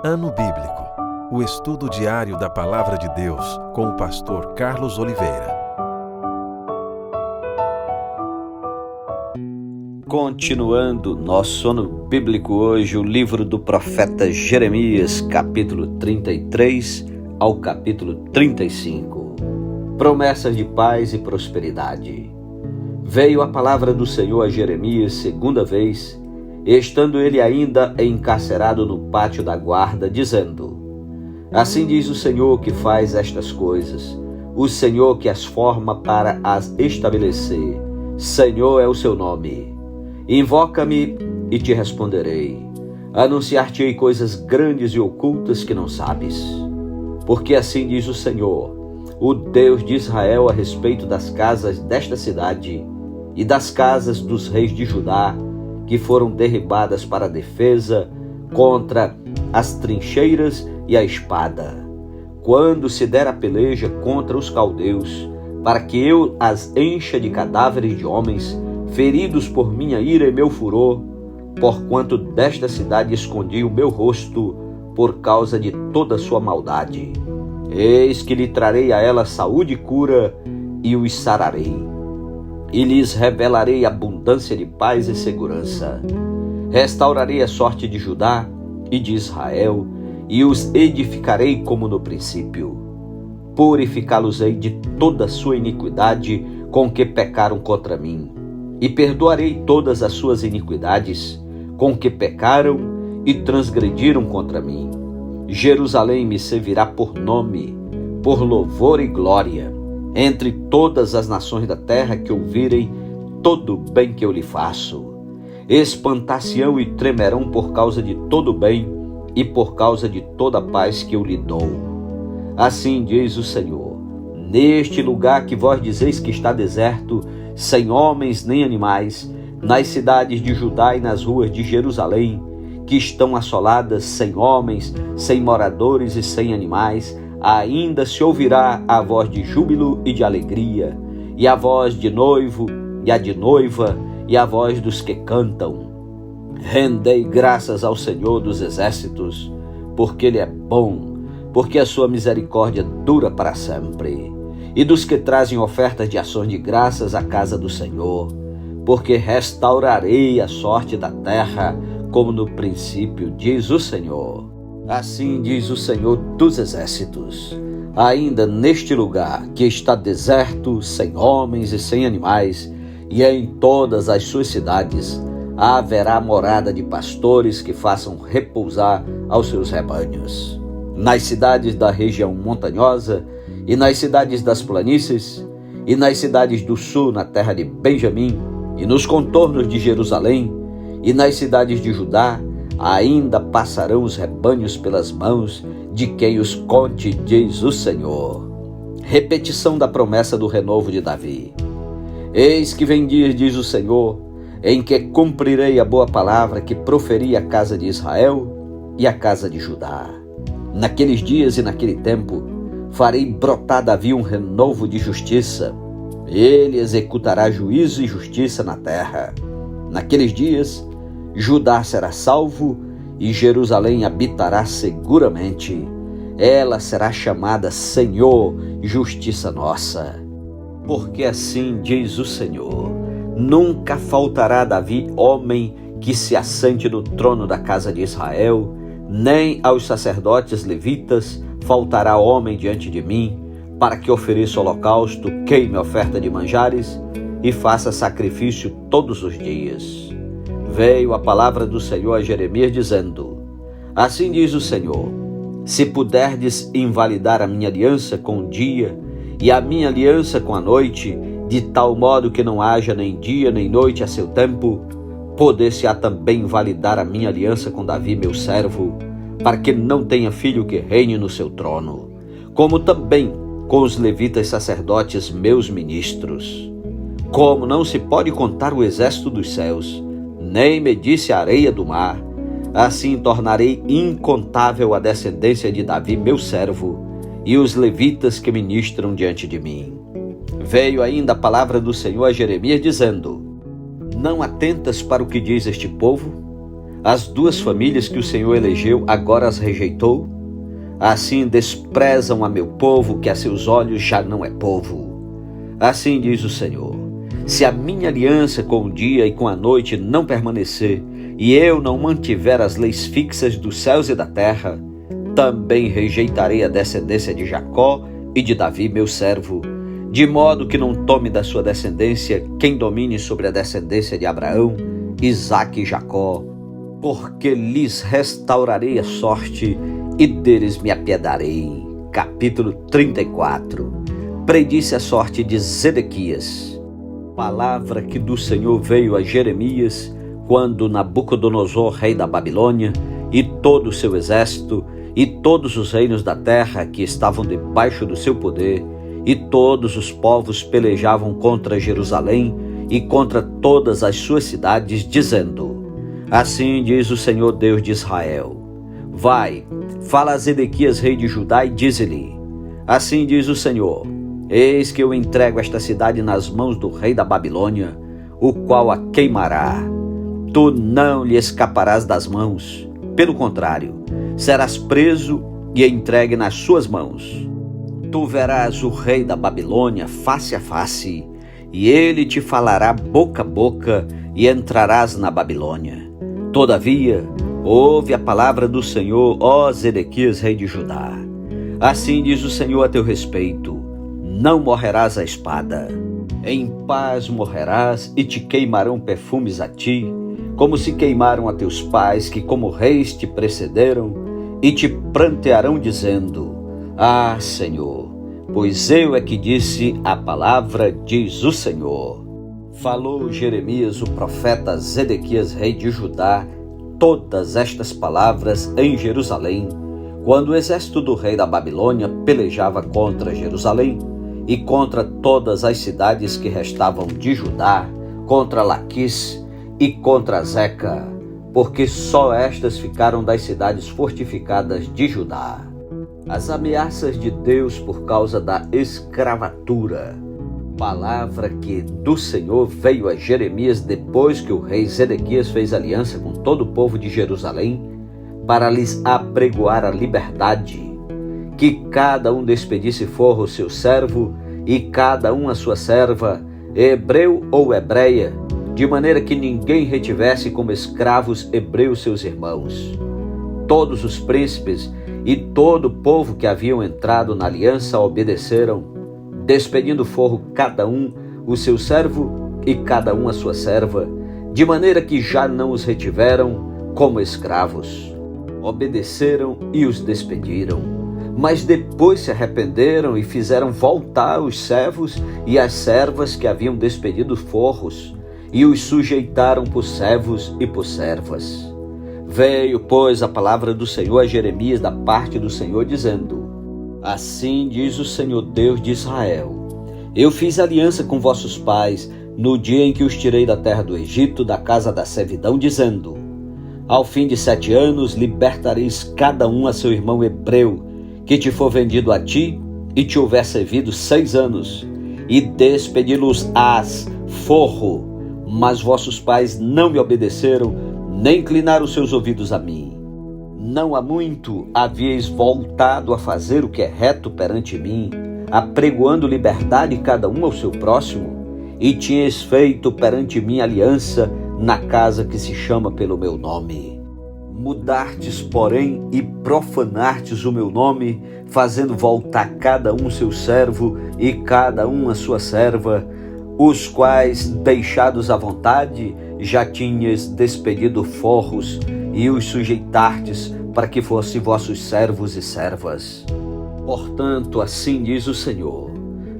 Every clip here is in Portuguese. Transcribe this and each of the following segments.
Ano Bíblico, o estudo diário da Palavra de Deus com o pastor Carlos Oliveira. Continuando nosso ano bíblico hoje, o livro do profeta Jeremias, capítulo 33 ao capítulo 35. Promessas de paz e prosperidade. Veio a palavra do Senhor a Jeremias segunda vez, estando ele ainda encarcerado no pátio da guarda, dizendo: Assim diz o Senhor que faz estas coisas, o Senhor que as forma para as estabelecer. Senhor é o seu nome. Invoca-me e te responderei. Anunciar-te-ei coisas grandes e ocultas que não sabes. Porque assim diz o Senhor, o Deus de Israel, a respeito das casas desta cidade e das casas dos reis de Judá, que foram derribadas para a defesa contra as trincheiras e a espada. Quando se der a peleja contra os caldeus, para que eu as encha de cadáveres de homens, feridos por minha ira e meu furor, porquanto desta cidade escondi o meu rosto por causa de toda a sua maldade. Eis que lhe trarei a ela saúde e cura, e os sararei. E lhes revelarei abundância de paz e segurança. Restaurarei a sorte de Judá e de Israel, e os edificarei como no princípio. Purificá-los-ei de toda a sua iniquidade com que pecaram contra mim, e perdoarei todas as suas iniquidades com que pecaram e transgrediram contra mim. Jerusalém me servirá por nome, por louvor e glória, entre todas as nações da terra que ouvirem todo o bem que eu lhe faço. Espantar-se-ão e tremerão por causa de todo o bem e por causa de toda a paz que eu lhe dou. Assim diz o Senhor: neste lugar que vós dizeis que está deserto, sem homens nem animais, nas cidades de Judá e nas ruas de Jerusalém, que estão assoladas, sem homens, sem moradores e sem animais, ainda se ouvirá a voz de júbilo e de alegria, e a voz de noivo e a de noiva, e a voz dos que cantam. Rendei graças ao Senhor dos exércitos, porque Ele é bom, porque a sua misericórdia dura para sempre. E dos que trazem ofertas de ações de graças à casa do Senhor, porque restaurarei a sorte da terra, como no princípio, diz o Senhor. Assim diz o Senhor dos exércitos: ainda neste lugar que está deserto, sem homens e sem animais, e em todas as suas cidades, haverá morada de pastores que façam repousar aos seus rebanhos. Nas cidades da região montanhosa, e nas cidades das planícies, e nas cidades do sul, na terra de Benjamim, e nos contornos de Jerusalém, e nas cidades de Judá, ainda passarão os rebanhos pelas mãos de quem os conte, diz o Senhor. Repetição da promessa do renovo de Davi. Eis que vem dias, diz o Senhor, em que cumprirei a boa palavra que proferi à casa de Israel e à casa de Judá. Naqueles dias e naquele tempo, farei brotar Davi um renovo de justiça. Ele executará juízo e justiça na terra. Naqueles dias, Judá será salvo e Jerusalém habitará seguramente. Ela será chamada Senhor, justiça nossa. Porque assim diz o Senhor: nunca faltará a Davi homem que se assente no trono da casa de Israel, nem aos sacerdotes levitas faltará homem diante de mim, para que ofereça holocausto, queime oferta de manjares e faça sacrifício todos os dias. Veio a palavra do Senhor a Jeremias dizendo: assim diz o Senhor: se puderdes invalidar a minha aliança com o dia e a minha aliança com a noite, de tal modo que não haja nem dia nem noite a seu tempo, poder-se-á também invalidar a minha aliança com Davi meu servo, para que não tenha filho que reine no seu trono, como também com os levitas sacerdotes meus ministros. Como não se pode contar o exército dos céus, nem medir-se a areia do mar, assim tornarei incontável a descendência de Davi meu servo e os levitas que ministram diante de mim. Veio ainda a palavra do Senhor a Jeremias dizendo: não atentas para o que diz este povo? As 2 famílias que o Senhor elegeu agora as rejeitou? Assim desprezam a meu povo, que a seus olhos já não é povo. Assim diz o Senhor: se a minha aliança com o dia e com a noite não permanecer, e eu não mantiver as leis fixas dos céus e da terra, também rejeitarei a descendência de Jacó e de Davi, meu servo, de modo que não tome da sua descendência quem domine sobre a descendência de Abraão, Isaque e Jacó, porque lhes restaurarei a sorte e deles me apiedarei. Capítulo 34. Predisse a sorte de Zedequias. Palavra que do Senhor veio a Jeremias, quando Nabucodonosor, rei da Babilônia, e todo o seu exército, e todos os reinos da terra que estavam debaixo do seu poder, e todos os povos pelejavam contra Jerusalém e contra todas as suas cidades, dizendo: assim diz o Senhor Deus de Israel: vai, fala a Zedequias, rei de Judá, e dize-lhe: assim diz o Senhor: eis que eu entrego esta cidade nas mãos do rei da Babilônia, o qual a queimará. Tu não lhe escaparás das mãos, pelo contrário, serás preso e entregue nas suas mãos. Tu verás o rei da Babilônia face a face, e ele te falará boca a boca, e entrarás na Babilônia. Todavia, ouve a palavra do Senhor, ó Zedequias, rei de Judá. Assim diz o Senhor a teu respeito: não morrerás à espada. Em paz morrerás, e te queimarão perfumes a ti, como se queimaram a teus pais, que como reis te precederam, e te prantearão dizendo: ah, Senhor, pois eu é que disse a palavra, diz o Senhor. Falou Jeremias, o profeta, a Zedequias, rei de Judá, todas estas palavras em Jerusalém, quando o exército do rei da Babilônia pelejava contra Jerusalém e contra todas as cidades que restavam de Judá, contra Laquis e contra Zeca, porque só estas ficaram das cidades fortificadas de Judá. As ameaças de Deus por causa da escravatura. Palavra que do Senhor veio a Jeremias depois que o rei Zedequias fez aliança com todo o povo de Jerusalém para lhes apregoar a liberdade, que cada um despedisse forro o seu servo e cada um a sua serva, hebreu ou hebreia, de maneira que ninguém retivesse como escravos hebreus seus irmãos. Todos os príncipes e todo o povo que haviam entrado na aliança obedeceram, despedindo forro cada um o seu servo e cada um a sua serva, de maneira que já não os retiveram como escravos. Obedeceram e os despediram, mas depois se arrependeram e fizeram voltar os servos e as servas que haviam despedido forros, e os sujeitaram por servos e por servas. Veio, pois, a palavra do Senhor a Jeremias da parte do Senhor, dizendo: assim diz o Senhor Deus de Israel: eu fiz aliança com vossos pais no dia em que os tirei da terra do Egito, da casa da servidão, dizendo: ao fim de 7 anos libertareis cada um a seu irmão hebreu, que te for vendido a ti e te houver servido 6 anos, e despedi-los-ás forro. Mas vossos pais não me obedeceram, nem inclinaram seus ouvidos a mim. Não há muito havíeis voltado a fazer o que é reto perante mim, apregoando liberdade cada um ao seu próximo, e tinhas feito perante mim aliança na casa que se chama pelo meu nome. Mudastes, porém, e profanastes o meu nome, fazendo voltar cada um seu servo e cada um a sua serva, os quais, deixados à vontade, já tinhas despedido forros e os sujeitastes para que fossem vossos servos e servas. Portanto, assim diz o Senhor: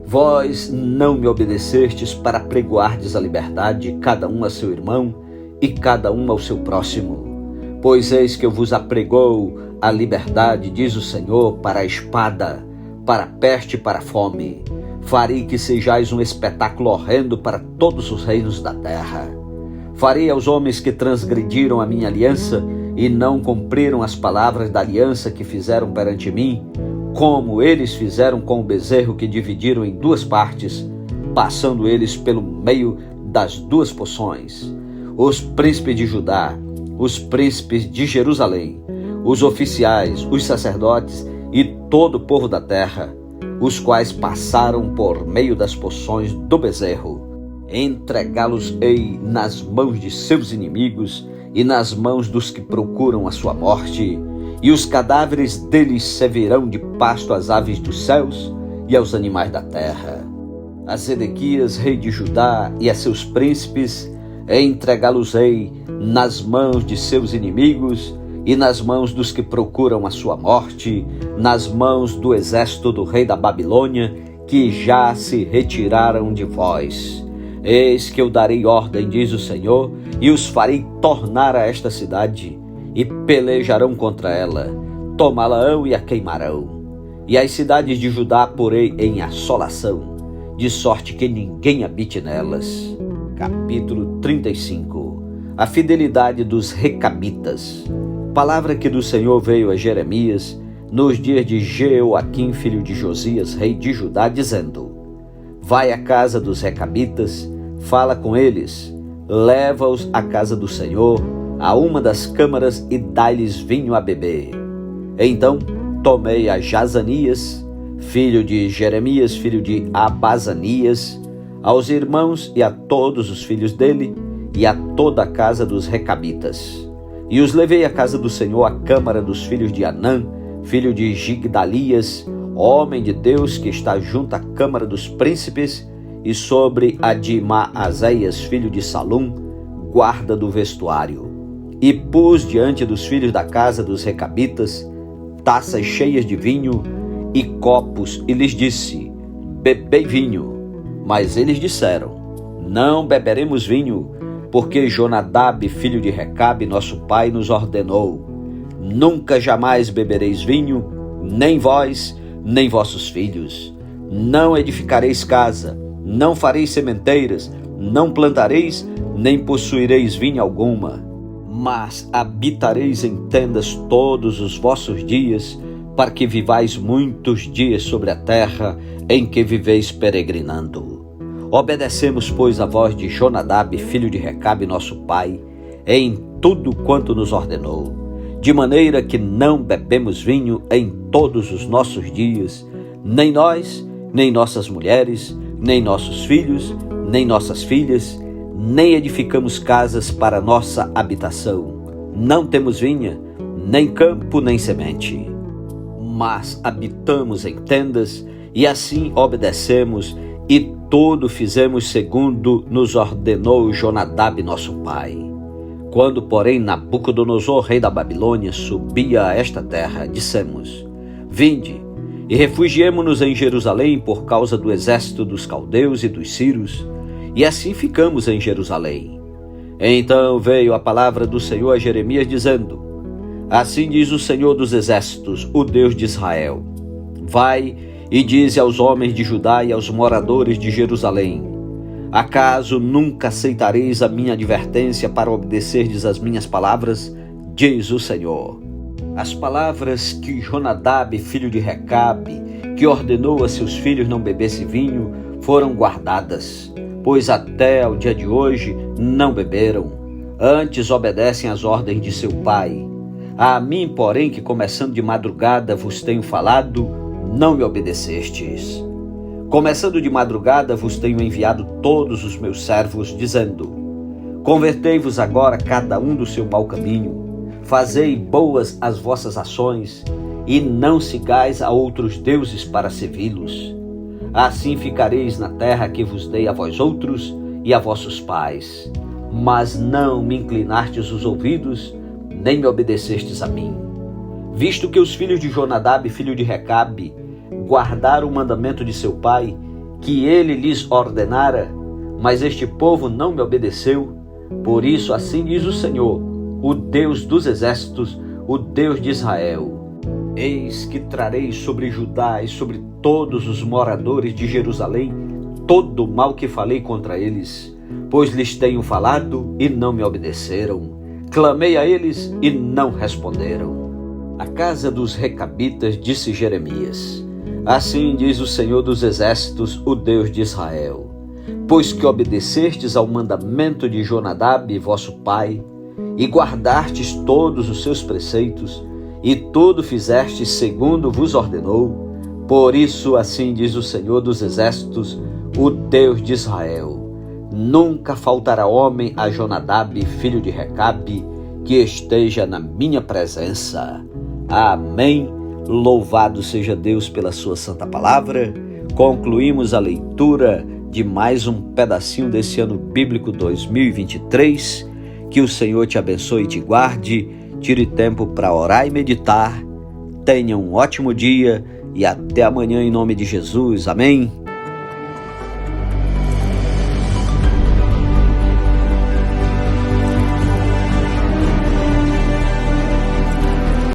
vós não me obedecestes para pregoardes a liberdade, cada um a seu irmão e cada um ao seu próximo. Pois eis que eu vos apregou a liberdade, diz o Senhor, para a espada, para a peste e para a fome. Farei que sejais um espetáculo horrendo para todos os reinos da terra. Farei aos homens que transgrediram a minha aliança e não cumpriram as palavras da aliança que fizeram perante mim, como eles fizeram com o bezerro que dividiram em 2 partes, passando eles pelo meio das 2 porções. Os príncipes de Judá, os príncipes de Jerusalém, os oficiais, os sacerdotes e todo o povo da terra, os quais passaram por meio das porções do bezerro. Entregá-los-ei nas mãos de seus inimigos e nas mãos dos que procuram a sua morte, e os cadáveres deles servirão de pasto às aves dos céus e aos animais da terra. A Zedequias, rei de Judá, e a seus príncipes entregá-los-ei nas mãos de seus inimigos e nas mãos dos que procuram a sua morte, nas mãos do exército do rei da Babilônia, que já se retiraram de vós. Eis que eu darei ordem, diz o Senhor, e os farei tornar a esta cidade, e pelejarão contra ela, tomá-la-ão e a queimarão. E as cidades de Judá porei em assolação, de sorte que ninguém habite nelas. Capítulo 35. A fidelidade dos Recabitas. Palavra que do Senhor veio a Jeremias nos dias de Jeoaquim, filho de Josias, rei de Judá, dizendo: Vai à casa dos Recabitas, fala com eles, leva-os à casa do Senhor, a uma das câmaras, e dai-lhes vinho a beber. Então tomei a Jazanias, filho de Jeremias, filho de Abazanias, aos irmãos e a todos os filhos dele, e a toda a casa dos Recabitas. E os levei à casa do Senhor, à câmara dos filhos de Anã, filho de Gigdalias, homem de Deus, que está junto à câmara dos príncipes, e sobre a de Maazéias, filho de Salum, guarda do vestuário. E pus diante dos filhos da casa dos Recabitas taças cheias de vinho e copos, e lhes disse: Bebei vinho. Mas eles disseram: Não beberemos vinho, porque Jonadab, filho de Recabe, nosso pai, nos ordenou: Nunca jamais bebereis vinho, nem vós, nem vossos filhos. Não edificareis casa, não fareis sementeiras, não plantareis, nem possuireis vinha alguma. Mas habitareis em tendas todos os vossos dias, para que vivais muitos dias sobre a terra em que viveis peregrinando. Obedecemos, pois, a voz de Jonadab, filho de Recabe, nosso pai, em tudo quanto nos ordenou, de maneira que não bebemos vinho em todos os nossos dias, nem nós, nem nossas mulheres, nem nossos filhos, nem nossas filhas, nem edificamos casas para nossa habitação. Não temos vinha, nem campo, nem semente. Mas habitamos em tendas, e assim obedecemos, e tudo fizemos segundo nos ordenou Jonadab, nosso pai. Quando, porém, Nabucodonosor, rei da Babilônia, subia a esta terra, dissemos: Vinde, e refugiemo-nos em Jerusalém por causa do exército dos caldeus e dos sírios, e assim ficamos em Jerusalém. Então veio a palavra do Senhor a Jeremias, dizendo: Assim diz o Senhor dos exércitos, o Deus de Israel: Vai e dize aos homens de Judá e aos moradores de Jerusalém: Acaso nunca aceitareis a minha advertência para obedecerdes às minhas palavras? Diz o Senhor. As palavras que Jonadab, filho de Recabe, que ordenou a seus filhos não bebesse vinho, foram guardadas, pois até ao dia de hoje não beberam, antes obedecem às ordens de seu pai. A mim, porém, que começando de madrugada vos tenho falado, não me obedecestes. Começando de madrugada vos tenho enviado todos os meus servos, dizendo: Convertei-vos agora cada um do seu mau caminho, fazei boas as vossas ações, e não sigais a outros deuses para servi-los. Assim ficareis na terra que vos dei a vós outros e a vossos pais. Mas não me inclinastes os ouvidos, nem me obedecestes a mim. Visto que os filhos de Jonadab, filho de Recabe, guardaram o mandamento de seu pai, que ele lhes ordenara, mas este povo não me obedeceu, por isso assim diz o Senhor, o Deus dos exércitos, o Deus de Israel: Eis que trarei sobre Judá e sobre todos os moradores de Jerusalém todo o mal que falei contra eles, pois lhes tenho falado e não me obedeceram. Clamei a eles e não responderam. A casa dos Recabitas, disse Jeremias: Assim diz o Senhor dos exércitos, o Deus de Israel: Pois que obedecestes ao mandamento de Jonadab, vosso pai, e guardastes todos os seus preceitos, e tudo fizestes segundo vos ordenou, por isso assim diz o Senhor dos Exércitos, o Deus de Israel: nunca faltará homem a Jonadab, filho de Recabe, que esteja na minha presença. Amém. Louvado seja Deus pela sua santa palavra. Concluímos a leitura de mais um pedacinho desse ano bíblico 2023. Que o Senhor te abençoe e te guarde. Tire tempo para orar e meditar. Tenha um ótimo dia e até amanhã em nome de Jesus. Amém.